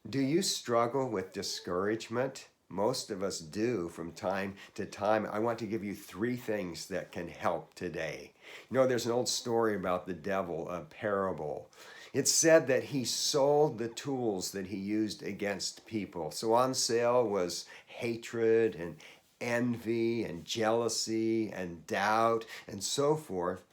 Do you struggle with discouragement? Most of us do from time to time. I want to give you three things that can help today. You know, there's an old story about the devil, a parable. It's said that he sold the tools that he used against people. So on sale was hatred and envy and jealousy and doubt and so forth.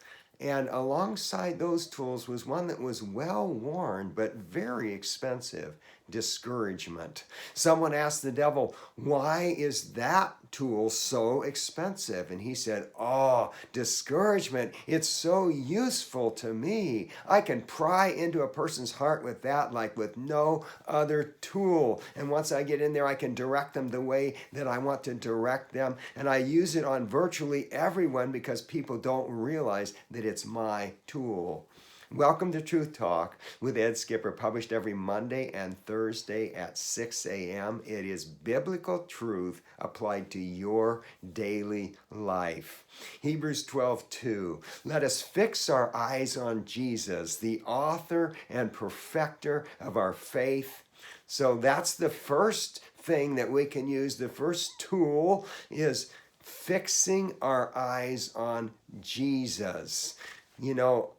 And alongside those tools was one that was well worn but very expensive: discouragement. Someone asked the devil, "Why is that tool so expensive?" And he said, "Oh, discouragement. It's so useful to me. I can pry into a person's heart with that like with no other tool. And once I get in there, I can direct them the way that I want to direct them. And I use it on virtually everyone because people don't realize that it's my tool." Welcome to Truth Talk with Ed Skipper, published every Monday and Thursday at 6 a.m. It is biblical truth applied to your daily life. Hebrews 12:2. Let us fix our eyes on Jesus, the author and perfecter of our faith. So that's the first thing that we can use. The first tool is fixing our eyes on Jesus. You know,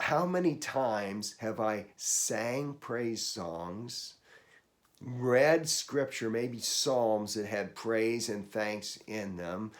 how many times have I sang praise songs, read scripture, maybe psalms that had praise and thanks in them,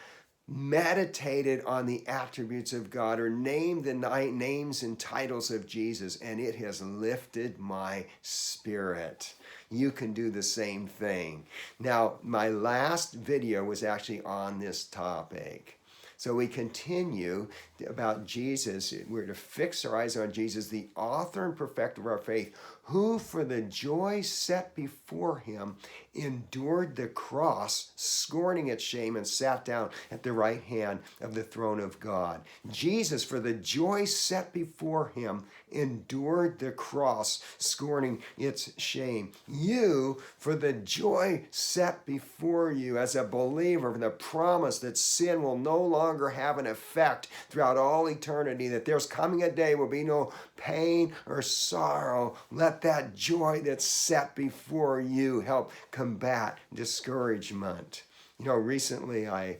meditated on the attributes of God, or named the names and titles of Jesus, and it has lifted my spirit. You can do the same thing. Now, my last video was actually on this topic. So we continue about Jesus. We're to fix our eyes on Jesus, the author and perfecter of our faith, who for the joy set before him endured the cross, scorning its shame, and sat down at the right hand of the throne of God. Jesus, for the joy set before him, endured the cross, scorning its shame. You, for the joy set before you as a believer, for the promise that sin will no longer have an effect throughout all eternity, that there's coming a day will be no pain or sorrow. Let that joy that's set before you help combat discouragement. You know, recently I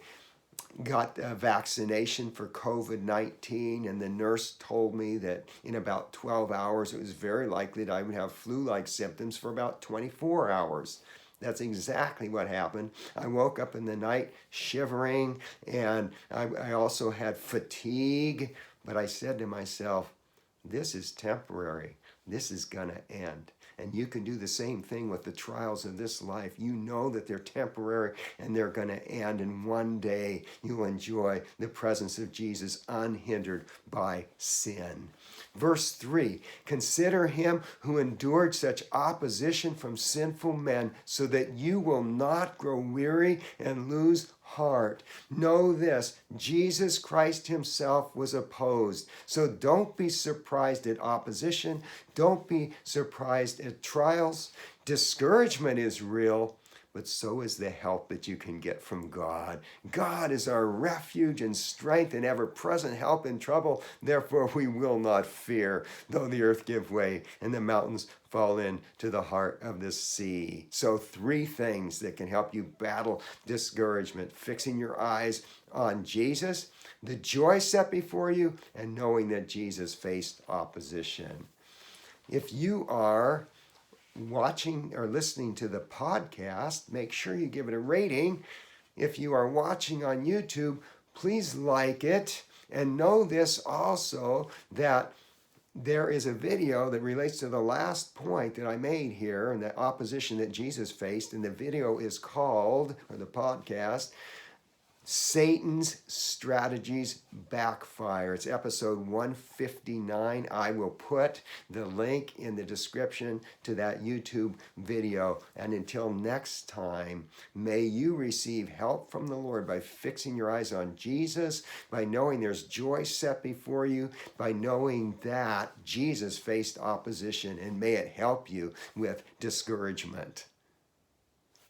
got a vaccination for COVID-19, and the nurse told me that in about 12 hours it was very likely that I would have flu-like symptoms for about 24 hours. That's exactly what happened. I woke up in the night shivering, and I also had fatigue, but I said to myself, this is temporary. This is going to end. And you can do the same thing with the trials of this life. You know that they're temporary and they're going to end. And one day you'll enjoy the presence of Jesus unhindered by sin. Verse 3, consider him who endured such opposition from sinful men, so that you will not grow weary and lose heart. Know this, Jesus Christ himself was opposed. So don't be surprised at opposition. Don't be surprised at trials. Discouragement is real, but so is the help that you can get from God. God is our refuge and strength and ever-present help in trouble. Therefore we will not fear, though the earth give way and the mountains fall into the heart of the sea. So three things that can help you battle discouragement: fixing your eyes on Jesus, the joy set before you, and knowing that Jesus faced opposition. If you are watching or listening to the podcast, make sure you give it a rating. If you are watching on YouTube, please like it. And know this also, that there is a video that relates to the last point that I made here and the opposition that Jesus faced. And the video is called, or the podcast, Satan's Strategies Backfire. It's episode 159. I will put the link in the description to that YouTube video. And until next time, may you receive help from the Lord by fixing your eyes on Jesus, by knowing there's joy set before you, by knowing that Jesus faced opposition, and may it help you with discouragement.